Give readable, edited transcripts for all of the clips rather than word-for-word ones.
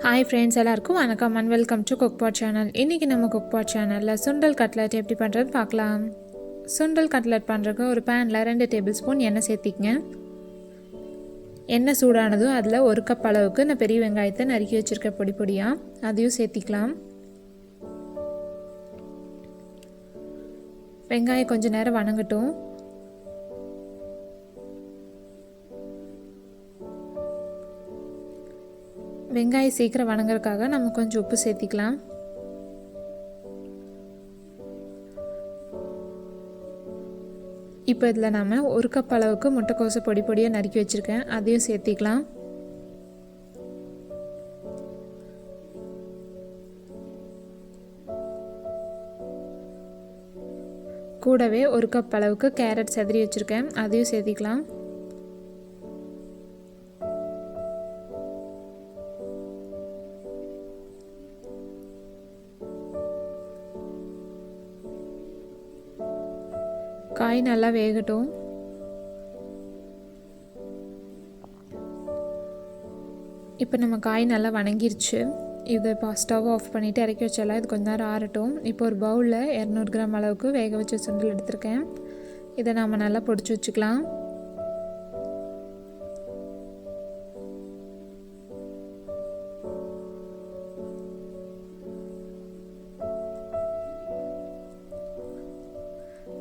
Hi friends, எல்லாருக்கும் வணக்கம் and welcome to CookPot channel. இன்னைக்கு நம்ம CookPot channelல சுண்டல் கட்லெட் எப்படி பண்றது பார்க்கலாம். சுண்டல் கட்லெட் பண்றதுக்கு ஒரு panல 2 டேபிள்ஸ்பூன் எண்ணெய் சேர்த்திக்கங்க. எண்ணெய் சூடானதும் அதில் 1 கப் அளவுக்கு நான் பெரிய வெங்காயத்தை நறுக்கி வச்சிருக்க பொடி பொடியா அதையும் சேர்த்திக்கலாம். வெங்காயம் கொஞ்ச நேரம் வணங்கட்டும். வெங்காயம் சீக்கிரம் வணங்குறதுக்காக நம்ம கொஞ்சம் உப்பு சேர்த்திக்கலாம். இப்போ இதில் நாம் 1 கப் அளவுக்கு முட்டைக்கோசை பொடி பொடியாக நறுக்கி வச்சுருக்கேன், அதையும் சேர்த்திக்கலாம். கூடவே 1 கப் அளவுக்கு கேரட் செதறி வச்சுருக்கேன், அதையும் சேர்த்திக்கலாம். காய் நல்லா வேகட்டும். இப்போ நம்ம காய் நல்லா வணங்கிருச்சு. இதை இப்போ ஸ்டவ் ஆஃப் பண்ணிவிட்டு இறக்கி வச்சாலாம் இது கொஞ்ச நேரம் ஆறட்டும். இப்போ ஒரு பவுலில் 200 கிராம் அளவுக்கு வேக வச்ச சுண்டல் எடுத்திருக்கேன். இதை நாம் நல்லா பொடிச்சு வச்சுக்கலாம்.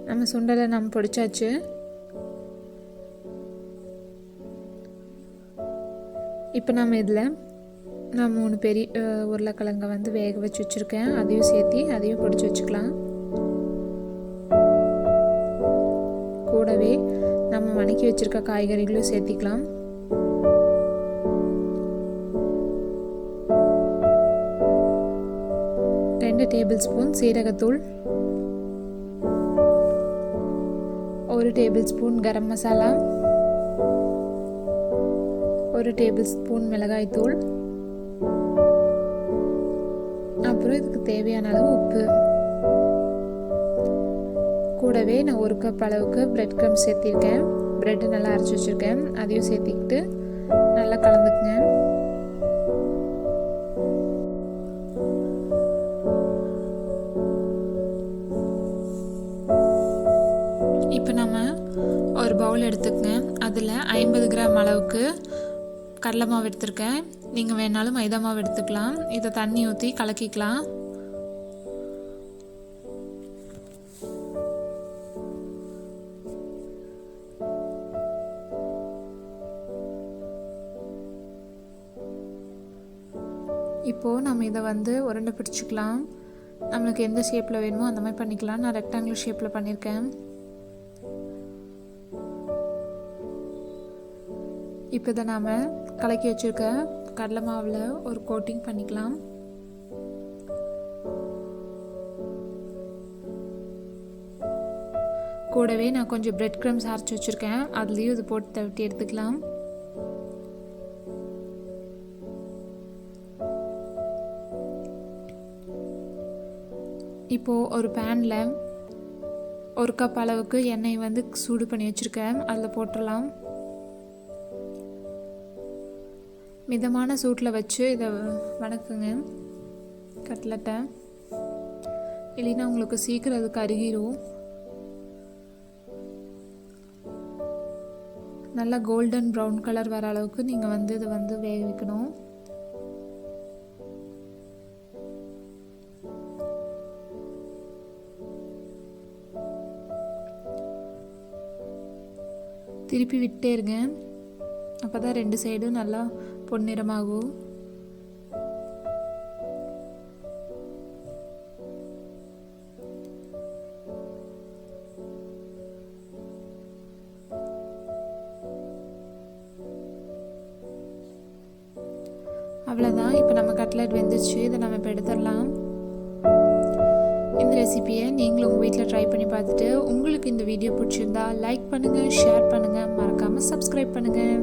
நம்ம சுண்டலை நம்ம பொடிச்சாச்சு. இப்போ நம்ம இதில் நான் 3 பெரிய உருளைக்கிழங்கை வந்து வேக வச்சு வச்சுருக்கேன், அதையும் சேர்த்தி அதையும் பொடிச்சு வச்சுக்கலாம். கூடவே நம்ம வணக்கி வச்சுருக்க காய்கறிகளும் சேர்த்திக்கலாம். ரெண்டு டேபிள் ஸ்பூன் சீரகத்தூள், 1 table spoon garam masala, 1 table spoon மிளகாய்த்தூள், அப்புறம் இதுக்கு தேவையான அளவு உப்பு. கூடவே நான் 1 கப் அளவுக்கு பிரெட் கிரம்ஸ் சேர்த்திருக்கேன். பிரெட்டு நல்லா அரைச்சி வச்சுருக்கேன், அதையும் சேர்த்திக்கிட்டு நல்லா கலந்துக்குங்க. இப்போ நம்ம ஒரு பவுல் எடுத்துக்கங்க. அதில் 50 கிராம் அளவுக்கு கடலை மாவு எடுத்துருக்கேன். நீங்கள் வேணாலும் மைதா மாவு எடுத்துக்கலாம். இதை தண்ணி ஊற்றி கலக்கிக்கலாம். இப்போது நம்ம இதை வந்து உருண்டை பிடிச்சிக்கலாம். நம்மளுக்கு எந்த ஷேப்பில் வேணுமோ அந்த மாதிரி பண்ணிக்கலாம். நான் ரெக்டாங்குலர் ஷேப்பில் பண்ணியிருக்கேன். இப்போ இதை நாம் கலக்கி வச்சுருக்க கடலை மாவில் ஒரு கோட்டிங் பண்ணிக்கலாம். கூடவே நான் கொஞ்சம் பிரெட் கிரம்ஸ் அரைச்சி வச்சுருக்கேன், அதுலேயும் இது போட்டு தவிட்டி எடுத்துக்கலாம். இப்போது ஒரு பேனில் 1 கப் அளவுக்கு எண்ணெய் வந்து சூடு பண்ணி வச்சுருக்கேன், அதில் போட்டுடலாம். மிதமான சூட்டில் வச்சு இதை வணக்குங்க கட்லெட்டை, இல்லைன்னா உங்களுக்கு சீக்கிரம் அது கருகிரும். நல்லா கோல்டன் ப்ரௌன் கலர் வர அளவுக்கு நீங்கள் வந்து இதை வந்து வேக வைக்கணும். திருப்பி விட்டே இருங்க, அப்போ தான் 2 சைடும் நல்லா பொன்னிறமாகும். அவ்வளோதான். இப்போ நம்ம கட்லெட் வெந்துச்சு. இதை நம்ம இப்போ எடுத்துடலாம். இந்த ரெசிபியை நீங்களும் உங்கள் வீட்டில் ட்ரை பண்ணி பார்த்துட்டு உங்களுக்கு இந்த வீடியோ பிடிச்சிருந்தா லைக் பண்ணுங்கள், ஷேர் பண்ணுங்கள், மறக்காமல் சப்ஸ்கிரைப் பண்ணுங்கள்.